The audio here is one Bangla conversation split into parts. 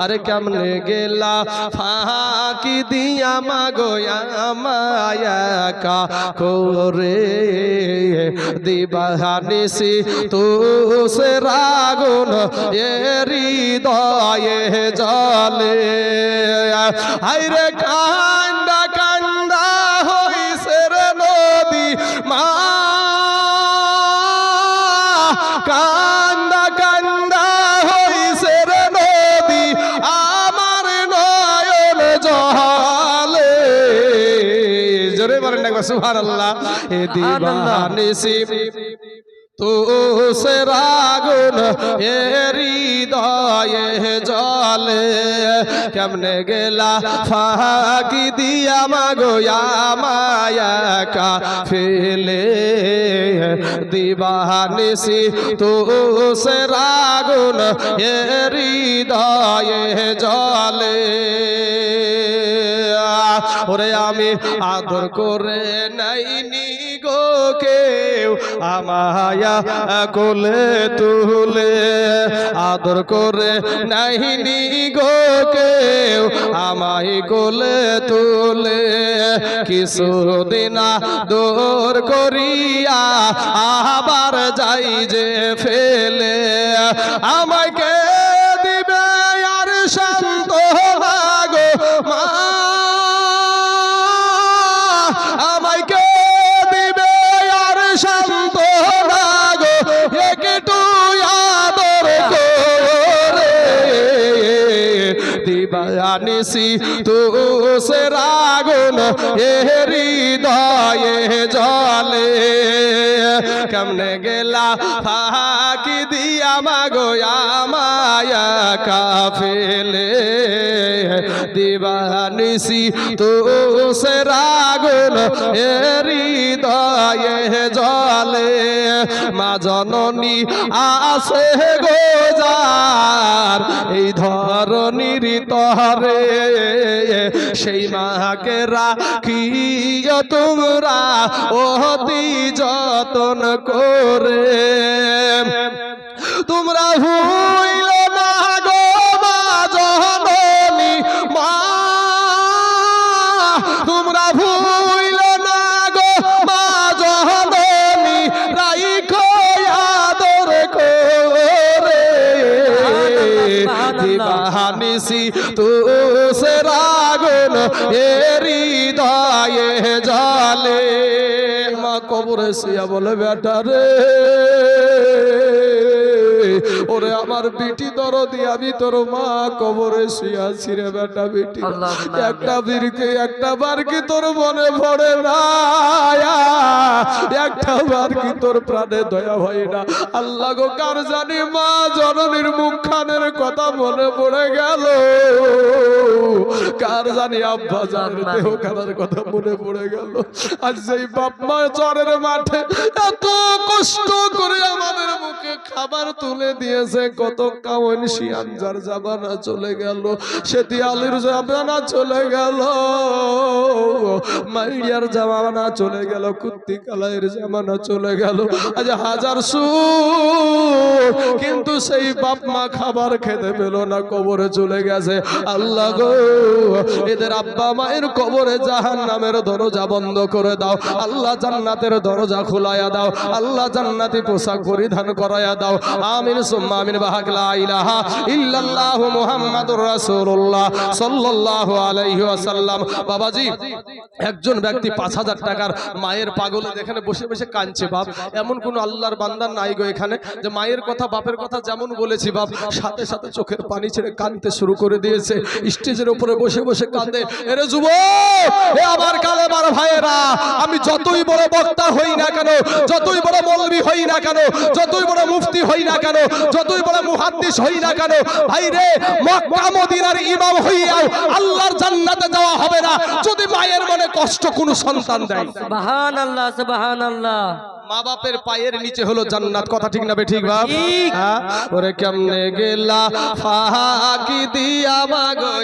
আরে কেমনে গেলা ফাঁকি দিয়া মাগো মায়া কা করে দিবানিসি তুসে রাগুন হৃদয়ে জলে হায়রে কান্দা কান্দা হইছে রে নদী মা কান্দা কান্দা হইছে রে নদী আমার নয়ন জলে জোরে বলেন না সুবহানাল্লাহ এ দিবানিসি তুসে রাগুন হৃদয়ে জলে কেমনে গেলা ফাঁকি দিয়া মাগো মায়া কা ফেলে দিবানিসি তুসে রাগুন হৃদয়ে জলে ওরে আমি আদর করে নাইনি গো কেউ আমায়া কোলে তুলে আদর করে নাইনি গো কেউ আমায় কোলে তুলে কিছুদিন দূর করিয়া আবার যাই যে ফেলে আমায় কে দিবে আর শান্ত গো মা আমায় কে দিবে আর শান্ত গো একটু আদর করে দিবানিসি তুসে রাগুন হৃদয়ে জলে কেমনে গেলা ফাঁকি দিয়া মাগো মায়া কা ফেলে দিবানিসি তুসে রাগুন হৃদয়ে জলে মা জননী আসে গোজার এই ধরনীর তরে সেই মাকে রাখিও তোমরা অতি যতন করে তোমরা হইল না গো মা জননী মা তোমরা ভুইল না গো মা জননী রাইখো আদর করে দিবানিসি তুসে রাগুন হৃদয়ে জলে মা কবরে শুয়া বলে বেটা রে ওরে আমার বিটি দরদি আমি তোর মা কবরে শুয়াছি রে বেটা বিটি একটা বীরকে একটা বার কি তোর মনে পড়ে না একটা বার কি তোর প্রাণে দয়া হয় না আল্লাহ গো কার জানি মা জননীর মুখখানের কথা মনে পড়ে গেল কার জানি আব্বা জানের দেহ খানার কথা মনে পড়ে গেল আজ সেই বাপ মা চরের মাঠে এত কষ্ট করে আমাদের মুখে খাবার তুলে দিয়েছে কত কাওয়ান শিয়ানজার জামানা চলে গেল সেতি আলীর জামানা চলে গেল মাইয়ার জামানা চলে গেল কুত্তি কালাইয়ের জামানা চলে গেল আজ হাজার সুখ কিন্তু সেই বাপ মা খাবার খেতে পেল না কবরে চলে গেছে আল্লাহ গো এদের আব্বা মায়ের কবরে জাহান্নামের দরজা বন্ধ করে দাও আল্লাহ জান্নাতের দরজা খোলায়া দাও আল্লাহ জান্নাতি পোশাক পরিধান করায়া দাও আমিন সুম্মা আমিন বাহাক লা ইলাহা ইল্লাল্লাহু মুহাম্মাদুর রাসূলুল্লাহ সাল্লাল্লাহু আলাইহি ওয়াসাল্লাম বাবাজি একজন ব্যক্তি 5000 টাকার মায়ের পাগলে এখানে বসে বসে কাঁদছে বাপ এমন কোন আল্লাহর বান্দা নাই গো এখানে যে মায়ের কথা বাপের কথা যেমন বলেছি বাপ সাথে সাথে চোখের পানি ছেড়ে কাঁদতে শুরু করে দিয়েছে স্টেজের উপরে বসে বসে কাঁদে এরে যুবক এ আমার কালেমার ভাইয়েরা আমি যতই বড় বক্তা হই না কেন যতই বড় মৌলভী হই না কেন যতই বড় মুফতি হই না কেন যতই বড় মুহাদ্দিস হই না কেন ভাই রে মক্কা মদিনার ইমাম হইয়াও আল্লাহর জান্নাতে যাওয়া হবে না যদি মায়ের মনে কষ্ট কোনো সন্তান দেয় সুবহানাল্লাহ সুবহানাল্লাহ মা বাপের পায়ের নিচে হলো জান্নাত কথা ঠিক না বে ঠিক বাপ ওরে কেমনে গেলা ফাঁকি দিয়া মাগো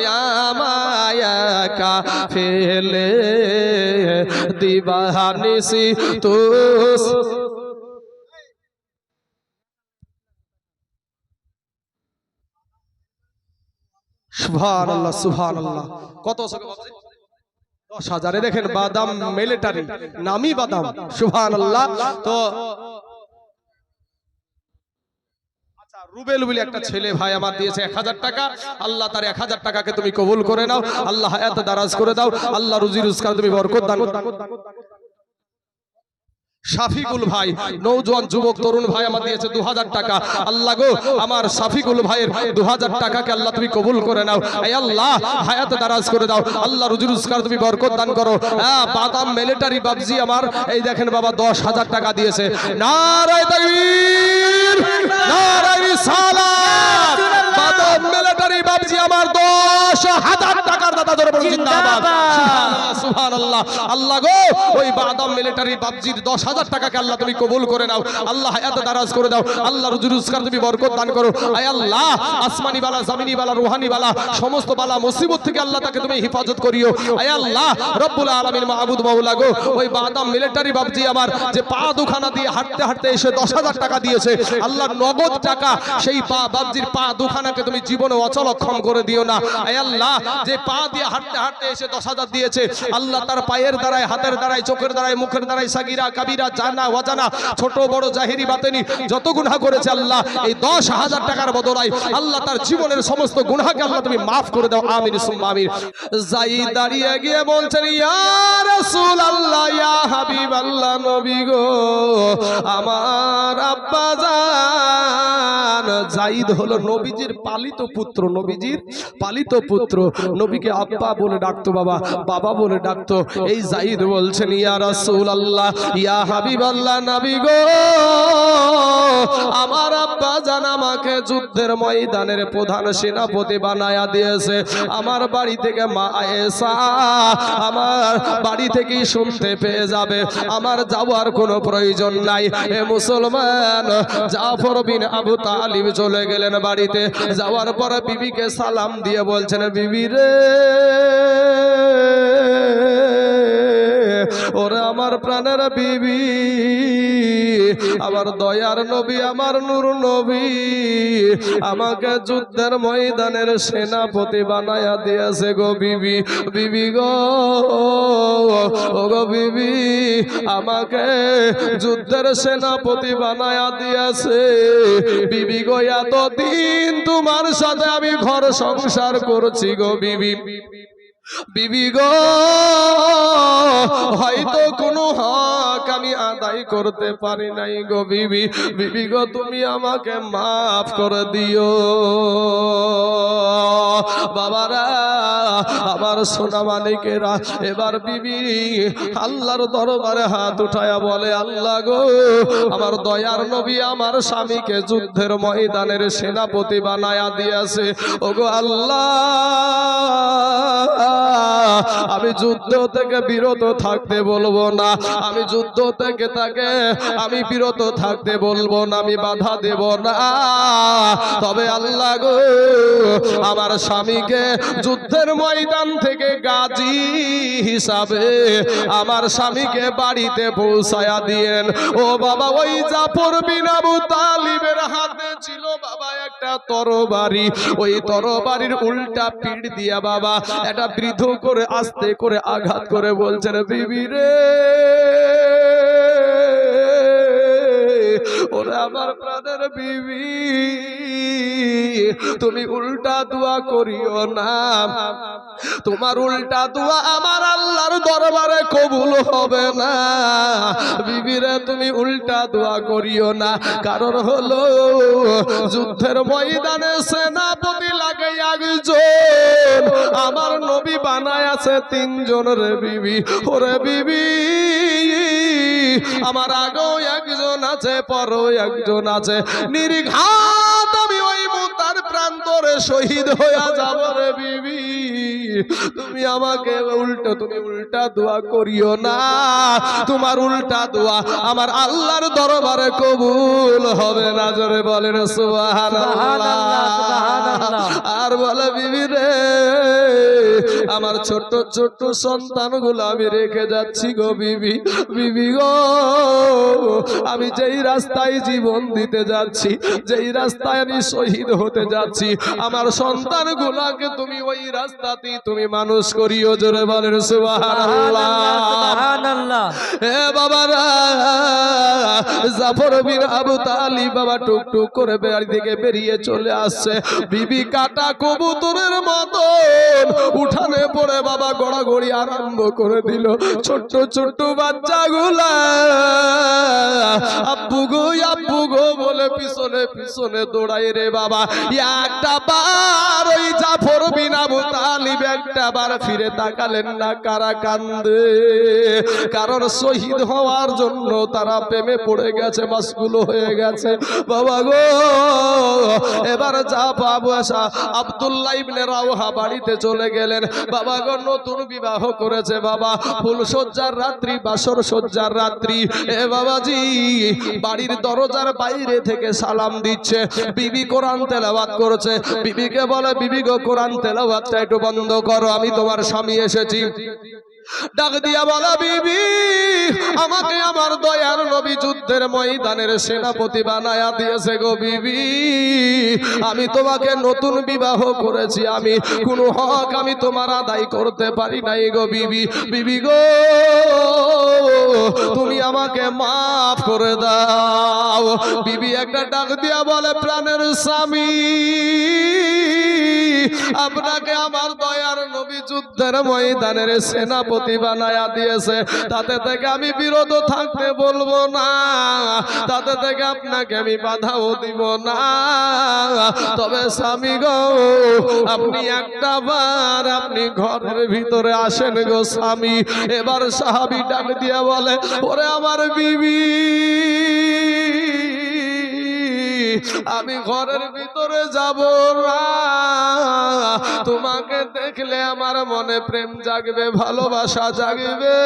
মায়া কা ফেলে দিবানিসি তুস সুবহানাল্লাহ সুবহানাল্লাহ। কত টাকা বাবজি? 10,000। দেখেন বাদাম মিলিটারি, নামি বাদাম। সুবহানাল্লাহ। তো রুবেল বলে একটা ছেলে ভাই আমার দিয়েছে 1000 টাকা। আল্লাহ তার 1000 টাকাকে তুমি কবুল করে নাও, আল্লাহ হায়াত দারাজ করে দাও, আল্লাহ রুজি রোজগার তুমি বরকত দান করো। শাফিকুল ভাই নওজোয়ান যুবক তরুণ ভাই আমার দিয়েছে 2000 টাকা। আল্লাহ গো আমার শাফিকুল ভাইয়ের 2000 টাকাকে আল্লাহ তুমি কবুল করে নাও, আয় আল্লাহ হায়াত দারাজ করে দাও, আল্লাহ রুজি রোজগার তুমি বরকত দান করো। বাদাম মিলিটারি বাবজি আমার এই দেখেন বাবা 10,000 টাকা দিয়েছে। নারায়ে তাকবীর, নারায়ে রিসালাত। বাদাম মিলিটারি বাবজি আমার 10,000 টাকার দাতা ধরে বলুন জিন্দাবাদ। সুবহানাল্লাহ সুবহানাল্লাহ। আল্লাহ গো ওই বাদাম মিলিটারি বাবজির 10,000 টাকাকে আল্লাহ তুমি কবুল করে নাও, আল্লাহ হায়াত দারাজ করে দাও, আল্লাহ রুজি রোজগার তুমি বরকত দান করো। আয় আল্লাহ আসমানি বালা জমিনি বালা রুহানি বালা সমস্ত বালা মুসিবত থেকে আল্লাহ তাকে তুমি হেফাজত করিও। আয় আল্লাহ রব্বুল আলামিন মাহবুদ মাওলা গো ওই বাদাম মিলিটারি বাবজি আমার যে পা দুখানা দিয়ে হাঁটতে হাঁটতে এসে 10,000 টাকা দিয়েছে, আল্লাহ নগদ টাকা সেই পা বাবজির পা দুখানাকে তুমি জীবনে অচল অক্ষম করে দিও না। আয় আল্লাহ যে পা দিয়ে হাঁটতে হাঁটতে এসে 10,000 দিয়েছে, আল্লাহ তার পায়ের দ্বারায় হাতের দ্বারায় চোখের দ্বারায় মুখের দ্বারায় সাগিরা কাবিরা জানা ওয়াজানা ছোট বড় জাহিরি বাতেনি যত গুনাহ করেছে আল্লাহ এই 10,000 টাকার বদলায় আল্লাহ তার জীবনের সমস্ত গুনাহকে আল্লাহ তুমি maaf করে দাও, আমিন সুম্মা আমিন। যায়েদ দাঁড়িয়ে গিয়ে বলছেন ইয়া রাসূলুল্লাহ ইয়া হাবিবাল্লাহ নবী গো আমার আব্বা জান। যায়েদ হলো নবীজির পালিত পুত্র, নবীজির পালিত পুত্র, নবীকে আব্বা বলে ডাকতো, বাবা বাবা বলে ডাকতো। এই যায়েদ বলছেন ইয়া রাসূলুল্লাহ ইয়া হাবিবাল্লাহ নবী গো আমার আব্বা জান আমাকে যুদ্ধের ময়দানের প্রধান সেনাপতি বানায়া দিয়েছে। আমার বাড়ি থেকে মা আয়েশা আমার বাড়ি থেকেই শুনতে পেয়ে যাবে, আমার যাওয়ার কোনো প্রয়োজন নাই। এ মুসলমান জাফর বিন আবু তালিব চলে গেলেন বাড়িতে, যাওয়ার পর বিবিকে সালাম দিয়ে বলছেন বিবি রে ওরে আমার প্রাণের বিবি, আমার দয়ার নবী আমার নূর নবী আমাকে যুদ্ধের ময়দানের সেনাপতি বানায়া দিয়েছে গো বিবি। বিবি গো ও গো বিবি আমাকে যুদ্ধের সেনাপতি বানায়া দিয়েছে। বিবি গো এতদিন তোমার সাথে আমি ঘর সংসার করছি গো বিবি। বিবি গো হয়তো কোনো হক আমি আদায় করতে পারি নাই গো বিবি। বিবি গো তুমি আমাকে maaf করে দিও। বাবারা আমার সোনা মালিকেরা এবার বিবি আল্লাহর দরবারে হাত উঠায়া বলে আল্লাহ গো আমার দয়ার নবী আমার স্বামীকে যুদ্ধের ময়দানের সেনাপতি বানায়া দিয়েছে। ওগো আল্লাহ আমি যুদ্ধ থেকে বিরত থাকতে বলবো না, আমি যুদ্ধ থেকে তাকে আমি বিরত থাকতে বলবো না, আমি বাধা দেব না। তবে আল্লাহ গো আমার স্বামীকে যুদ্ধের ময়দান থেকে গাজী হিসাবে আমার স্বামীকে বাড়িতে পৌঁছায়া দিয়েন। ও বাবা ওই জাফর বিন আবু তালিবের হাতে ছিল বাবা একটা তরবারি, ওই তরবারির উল্টা পিঠ দিয়া বাবা এটা বৃদ্ধ করে আস্তে করে আঘাত করে বলছেন বিবি রে ওরে আমার প্রাণের বিবি তুমি উল্টা দোয়া করিও না, তোমার উল্টা দোয়া আমার আল্লাহর দরবারে কবুল হবে না। বিবি রে তুমি উল্টা দোয়া করিও না, কারণ হলো যুদ্ধের ময়দানে সেনাপতি লাগে একজন, আমার নবী বানায় আছে 3 জন রে বিবি। ওরে বিবি আমার আগেও একজন আছে পরও একজন আছে, নির্ঘাত আমি ওই মুতার প্রান্তরে শহীদ হয়ে যাব রে বিবি। তুমি আমাকে তুমি উল্টা দোয়া করিও না, তোমার উল্টা দোয়া আমার আল্লাহর দরবারে কবুল হবে না। জোরে বলেন সুবহানাল্লাহ। আর বলে বিবি রে আমার ছোট্ট ছোট্ট সন্তানগুলো আমি রেখে যাচ্ছি গো বিবি। বিবি গো, আমি যেই রাস্তায় জীবন দিতে যাচ্ছি, যেই রাস্তায় আমি শহীদ হতে যাচ্ছি, আমার সন্তানগুলোকে তুমি ওই রাস্তাতেই তুমি মানুষ করিও। জোরে বলেন সুবহানাল্লাহ। সুবহানাল্লাহ। এ বাবারা, জাফর বিন আবু তালিব বাবা টুকটুক করে বাড়ি থেকে বেরিয়ে চলে আসছে। বিবি কাটা কবুতরের মতন উঠানে পড়ে বাবা গড়াগড়ি আরম্ভ করে দিল। ছোট্ট ছোট্ট বাচ্চাগুলা আব্বু গো বলে পিছনে পিছনে দৌড়াই রে বাবা। একটা বার ওই জাফর বিন আবু তালিব একটা বার ফিরে তাকালেন না। কারা কান্দে? কারণ শহীদ হওয়ার জন্য তারা প্রেমে পড়ে গেছে, মাসগুলো হয়ে গেছে বাবা গো। এবার যা বাবু আসা আব্দুল্লাহ ইবনে রাওহা বাড়িতে চলে গেলেন বাবা গো। নতুন বিবাহ করেছে বাবা, ফুল সজ্জার রাত্রি, বাসর সজ্জার রাত্রি। এ বাবাজি বাড়ির দরজার বাইরে থেকে সালাম দিচ্ছে, বিবি কোরআন তেলাওয়াত করছে। বিবিকে বলে, বিবি গো কোরআন তেলাওয়াতটা একটু বন্ধ করো, আমি তোমার স্বামী এসেছি। ডাক দিয়া বলা, বিবি আমাকে আমার দয়ার নবী যুদ্ধের ময়দানের সেনাপতি বানায়া দিয়েছে গো বিবি। আমি তোমাকে নতুন বিবাহ করেছি, আমি কোনো হক আমি তোমার আদায় করতে পারি নাই গো বিবি। বিবি গো, তুমি আমাকে মাফ করে দাও। বিবি একটা ডাক দিয়া বলে, প্রাণের স্বামী আপনাকে আমার দয়ার নবী যুদ্ধের ময়দানের সেনাপতি বানায়া দিয়েছে, তাতে থেকে আমি বিরত থাকতে বলবো না, তাতে থেকে আপনাকে আমি বাধাও দিব না। তবে স্বামী গো, আপনি একটা বার আপনি ঘরের ভিতরে আসেন গো স্বামী। এবার সাহাবী ডাক দিয়ে বলে, ওরে আমার বিবি, আমি ঘরের ভিতরে যাব না। তোমাকে দেখলে আমার মনে প্রেম জাগবে, ভালোবাসা জাগবে।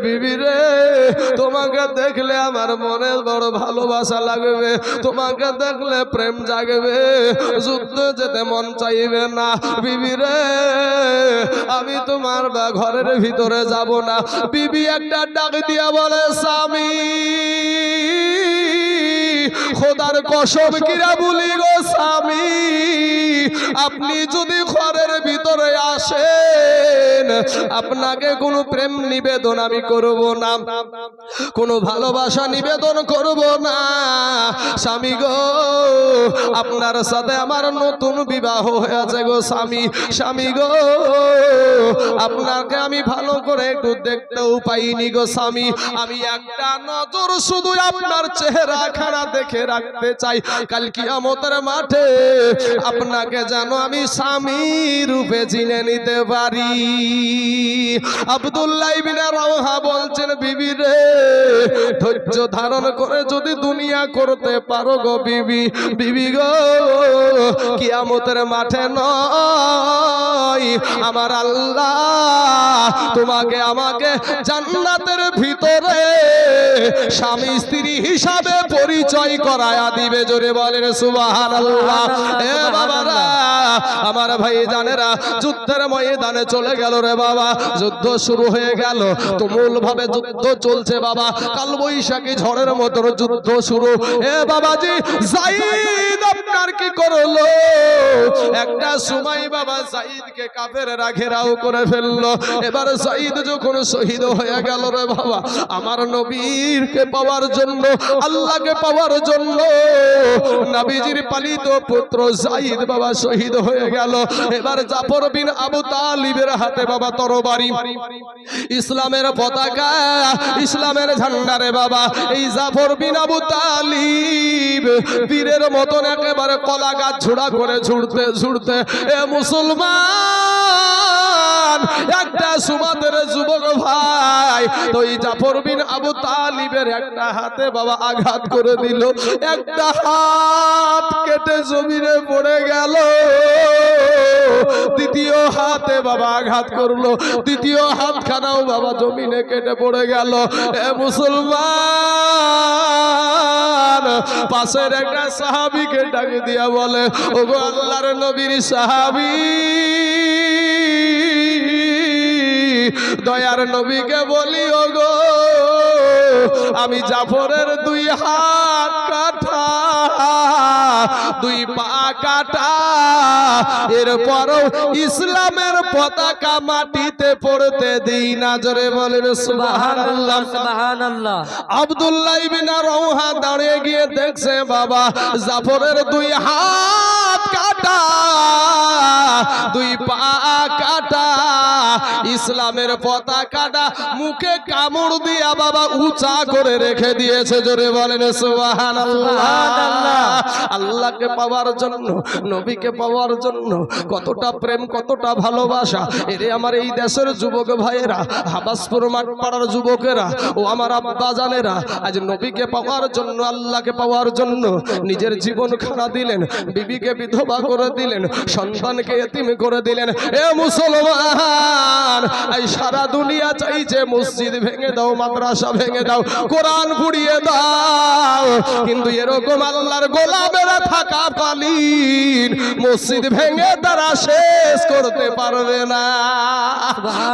বিবি রে, তোমাকে দেখলে আমার মনে বড় ভালোবাসা লাগবে, তোমাকে দেখলে প্রেম জাগবে, যুদ্ধ যেতে মন চাইবে না। বিবি রে, আমি তোমার ঘরের ভিতরে যাব না। বিবি একটা ডাক দিয়া বলে, স্বামী খোদার কসম কিরা বলি গো স্বামী, আপনি যদি ঘরের ভিতরে আসেন, আপনাকে কোনো প্রেম নিবেদন আমি করব না, কোনো ভালোবাসা নিবেদন করব না। স্বামী গো, আপনার সাথে আমার নতুন বিবাহ হয়েছে গো স্বামী। স্বামী গো, আপনাকে আমি ভালো করে একটু দেখতেও পাইনি গো স্বামী। আমি একটা নজর শুধু আপনার চেহারা খানা দেখে রাখতে চাই, কাল কিয়ামতের মাঠে আপনাকে যেন আমি স্বামী রূপে চিনে নিতে পারি। আব্দুল্লাহ ইবনে রাওহা বলছেন, বিবি রে, ধৈর্য ধারণ করে যদি দুনিয়া করতে পারো গো বিবি, বিবি গো, কিয়ামতের মাঠে নয়, আমার আল্লাহ তোমাকে আমাকে জান্নাতের ভিতরে স্বামী স্ত্রী হিসাবে পরিচয় করায়া দিবে। জোরে বলেন সুবহানাল্লাহ। এ বাবারা, আমার ভাই জানেরা, যুদ্ধের ময়দানে চলে গেল রে বাবা। যুদ্ধ শুরু হয়ে গেল, তুমুল ভাবে যুদ্ধ চলছে বাবা, কালবৈশাখী ঝড়ের মতো যুদ্ধ শুরু। এ বাবাজি, যায়েদ আপনার কি করলো? একটা সময় বাবা যায়েদকে কাফেররা ঘেরাও করে ফেললো। এবার যায়েদ যখন শহীদ হয়ে গেল রে বাবা, আমার নবীরকে পাওয়ার জন্য, আল্লাহকে পাওয়ার জন্য, নবীজির পালিত পুত্র যায়েদ বাবা শহীদ হয়ে গেল। এবার জাফর বিন আবু তালিবের হাতে বাবা তরবারি, ইসলামের পতাকা, ইসলামের ঝান্ডা রে বাবা। এই জাফর বিন আবু তালিব তীরের মতন একেবারে কলা গাছ ঝোড়া করে ছুটতে ছুটতে, এ মুসলমান একটা সুমাদের যুবক ভাই, তো এই জাফর বিন আবু তালিবের একটা হাতে বাবা আঘাত করে দিল, একটা হাত কেটে জমিনে পড়ে গেল। দ্বিতীয় হাতে বাবা আঘাত করলো, দ্বিতীয় হাতখানাও বাবা জমিনে কেটে পড়ে গেল। এ মুসলমান, মুসলমান পাশের একটা সাহাবীকে ডাক দিয়া বলে, ওগো আল্লাহর নবীর সাহাবী, দয়ার নবীকে বলি, ওগো আমি জাফরের 2 হাত কাটা, 2 পা কাটা, এরপরও ইসলামের পতাকা মাটিতে পড়তে দিই না। জোরে বলেন সুবহানাল্লাহ। সুবহানাল্লাহ। আব্দুল্লাহ ইবনে রওহা দাঁড়িয়ে গিয়ে দেখছে বাবা জাফরের 2 হাত কাটা, 2 পা কাটা, ইসলামের পতাকাটা মুখে কামড় দিয়া বাবা উঁচা করে রেখে দিয়েছে। জোরে বলেন সুবহানাল্লাহ। আল্লাহকে পাওয়ার জন্য, নবীকে পাওয়ার জন্য কতটা প্রেম, কতটা ভালোবাসা। এরে আমার এই দেশের যুবক ভাইয়েরা, হাবাসপুর মাঠপাড়ার যুবকেরা, ও আমার আব্বা জানেরা, আজ নবীকে পাওয়ার জন্য, আল্লাহকে পাওয়ার জন্য নিজের জীবন খাড়া দিলেন, বিবিকে বিধবা করে দিলেন, সন্তানকে এতিম করে দিলেন। এ মুসলমান, এই সারা দুনিয়া চাইছে মসজিদ ভেঙে দাও, মাদ্রাসা ভেঙে দাও, কোরআন পুড়িয়ে দাও, কিন্তু এরকম আল্লাহর গোলামেরা থাকাকালীন মসজিদ ভেঙে তারা শেষ করতে পারবে না।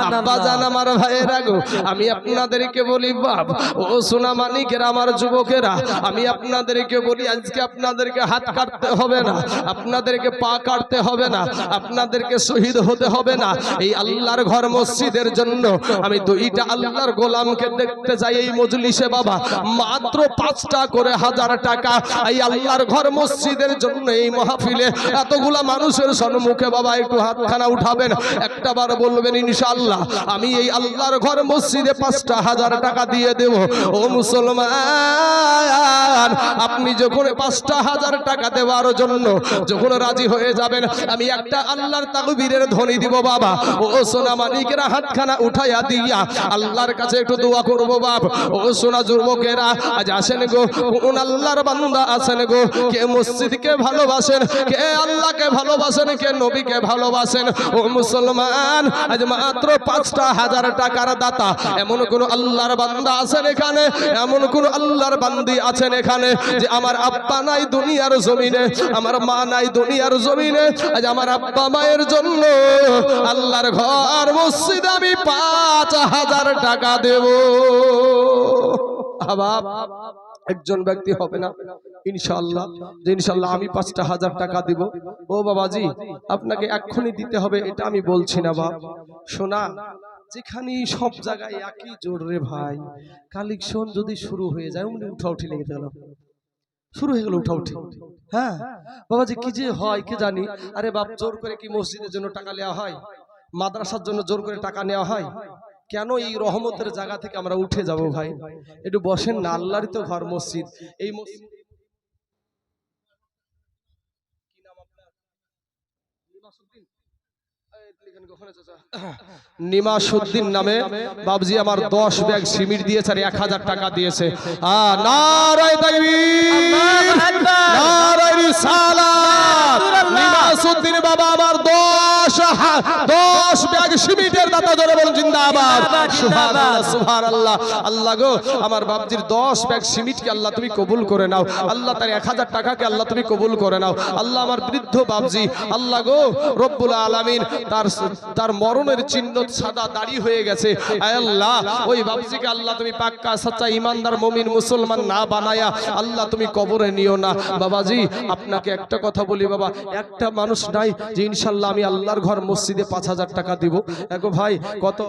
আব্বা জান, আমার ভাইয়েরা গো, আমি আপনাদেরকে বলি বাপ, ও সোনা মানিকেরা, আমার যুবকেরা, আমি আপনাদেরকে বলি, আজকে আপনাদেরকে হাত কাটতে হবে না, আপনাদেরকে পা কাটতে হবে না, আপনাদেরকে শহীদ হতে হবে না। এই আল্লাহর ঘর মসজিদের জন্য আমি 2টা আল্লাহর গোলামকে দেখতে যাই এই মজলিসে বাবা, মাত্র 5টা করে 1000 টাকা। এই আল্লাহর ঘর মসজিদের জন্য এই মাহফিলে এতগুলা মানুষের সম্মুখে বাবা একটু হাতখানা উঠাবেন, একটাবার বলবেন ইনশাআল্লাহ আমি এই আল্লাহর ঘর মসজিদে 5টা 1000 টাকা দিয়ে দেব। ও মুসলমান, আপনি যখন 5টা 1000 টাকা দেওয়ার জন্য যখন রাজি হয়ে যাবেন, আমি একটা আল্লাহর তাকবীরের ধ্বনি দিব বাবা। ও সোনা মানিকেরা, হাতখানা উঠাইয়া দিয়া আল্লাহর কাছে একটু দোয়া করব বাপ। ও সোনা যুবকেরা, আজ আসেন গো, কোন আল্লাহর বান্দা আছেন গো, কে মসজিদকে ভালোবাসেন, কে আল্লাহকে ভালোবাসেন, কে নবীকে ভালোবাসেন? ও মুসলমান, আজ মাত্র 5টা 1000 টাকার দাতা এমন কোন আল্লাহর বান্দা আছেন এখানে, এমন কোন আল্লাহর বান্দি আছেন এখানে যে আমার আব্বা নাই দুনিয়ার জমিনে, আমার মা নাই দুনিয়ার জমিনে, আজ আমার আব্বা মায়ের জন্য আল্লাহর ঘর মসজিদ আমি 5000 টাকা দেব। আবাব একজন ব্যক্তি হবে না ইনশাআল্লাহ, যে ইনশাআল্লাহ আমি 5টা 1000 টাকা দিব। ও বাবাজি, আপনাকে এক্ষুনি দিতে হবে এটা আমি বলছি না বাপ, শোনা, যেখানে সব জায়গায় একই জোর রে ভাই, কালেকশন যদি শুরু হয়ে যায় অমনি উঠাউঠি লেগে গেল, শুরু হয়ে গেল উঠাউঠি। হ্যাঁ বাবাজি, কি যে হয় কে জানি। আরে বাপ, জোর করে কি মসজিদের জন্য টাকা নেওয়া হয়? মাদ্রাসার জন্য জোর করে টাকা নেওয়া হয়? কেন এই রহমতের জায়গা থেকে আমরা উঠে যাব ভাই? একটু বসেন না, আল্লাহরই তো ঘর মসজিদ। এই মসজিদ কি নাম আপনার? নিমাসুদ্দিন নামে বাবজি আমার 10 ব্যাগ সিমেন্ট দিয়েছে আর 1000 টাকা দিয়েছে। নারায়ে তাকবীর, নারায়ে রিসালাত। নিমাসুদ্দিন বাবা আমার 10 ব্যাগ সিমেন্টের দাতা, ধরে বলুন জিন্দাবাদ, সুবহানাল্লাহ, সুবহানাল্লাহ। আল্লাহ গো, আমার বাবজির 10 ব্যাগ সিমেন্টকে আল্লাহ তুমি কবুল করে নাও। আল্লাহ তার 1000 টাকাকে আল্লাহ তুমি কবুল করে নাও। আল্লাহ আমার বৃদ্ধ বাবজি, আল্লাহ গো রব্বুল আলামিন, তার মরণের চিহ্ন সাদা দাড়ি হয়ে গেছে। আয় আল্লাহ, ওই বাবজিকে আল্লাহ তুমি পাক্কা সচ্চা ইমানদার মুমিন মুসলমান না বানায়া আল্লাহ তুমি কবরে নিও না। বাবাজি, আপনাকে একটা কথা বলি বাবা, একটা মানুষ নাই যে ইনশাআল্লাহ আমি আল্লাহর ঘর মসজিদে 5000 টাকা দিব। দেখো ভাই, কত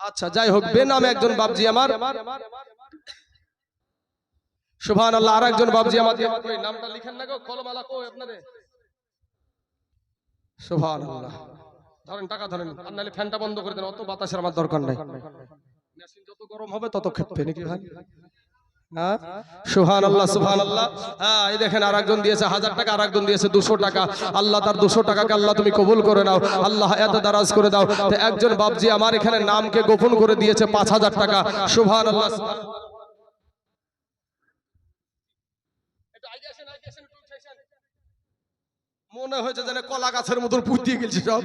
আচ্ছা যাই হোক, বেনামে একজন বাবজি আমার, সুবহানাল্লাহ, আর একজন বাবজি আমাদের নামটা লিখেন না গো, কলমালা কো আপনাদের, সুবহানাল্লাহ। ধরেন টাকা ধরেন, আর নাহলে ফ্যানটা বন্ধ করে দেন, অত বাতাসের আমার দরকার নাই। মেশিন যত গরম হবে তত খেপবে নাকি ভাই? হ্যাঁ, সুবহানাল্লাহ, সুবহানাল্লাহ। হ্যাঁ, এই দেখেন আর একজন দিয়েছে 1000 টাকা, আর একজন দিয়েছে 200 টাকা। আল্লাহ তার 200 টাকাকে আল্লাহ তুমি কবুল করে নাও, আল্লাহ হায়াতে দারাজ করে দাও। তো একজন বাবজি আমার এখানে নামকে গোপন করে দিয়েছে 5000 টাকা। সুবহানাল্লাহ। মনে হয়েছে যেন কলা গাছের মতন পুঁতিয়ে গেছি সব।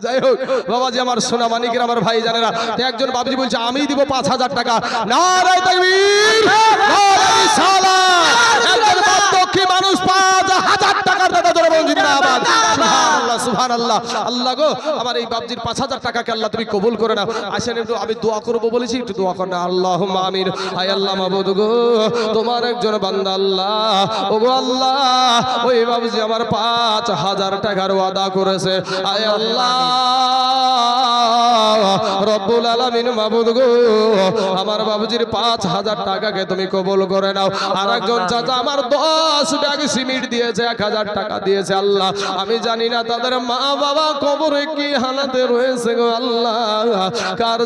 যাই হোক বাবাজি আমার সোনা মানিকের আমার ভাই জানেরা, তো একজন বাবুজি বলছে আমি দিব 5,000 টাকা। নারায়ে তাকবীর, নারায়ে রিসালাত। একজন বাপদক্ষী মানুষ 5,000 টাকার দাদা ধরে বলুন জিন্দাবাদ। সুবহানাল্লাহ সুবহানাল্লাহ। আল্লাহ গো আমার এই বাবজির 5,000 টাকাকে আল্লাহ তুমি কবুল করে নাও। আসেন একটু আমি দোয়া করব বলেছি, একটু দোয়া করেন। আল্লাহুম্মা আমিন। হায় আল্লাহ মাবুদ গো তোমার একজন বান্দা আল্লাহ, ওগো আল্লাহ ওই বাবজি আমার 5,000 টাকার ওয়াদা করেছে। আয় আল্লাহ রব্বুল আলামিন মাবুদ গো আমার বাবুজির 5,000 টাকাকে তুমি কবুল করে নাও। আর একজন চাচা আমার 10 ব্যাগ সিমেন্ট দিয়েছে, 1,000 টাকা দিয়েছে। আল্লাহ আমি জানি না তাদের মা বাবা কবরে কি হালাতে রয়েছে গো আল্লাহ, কার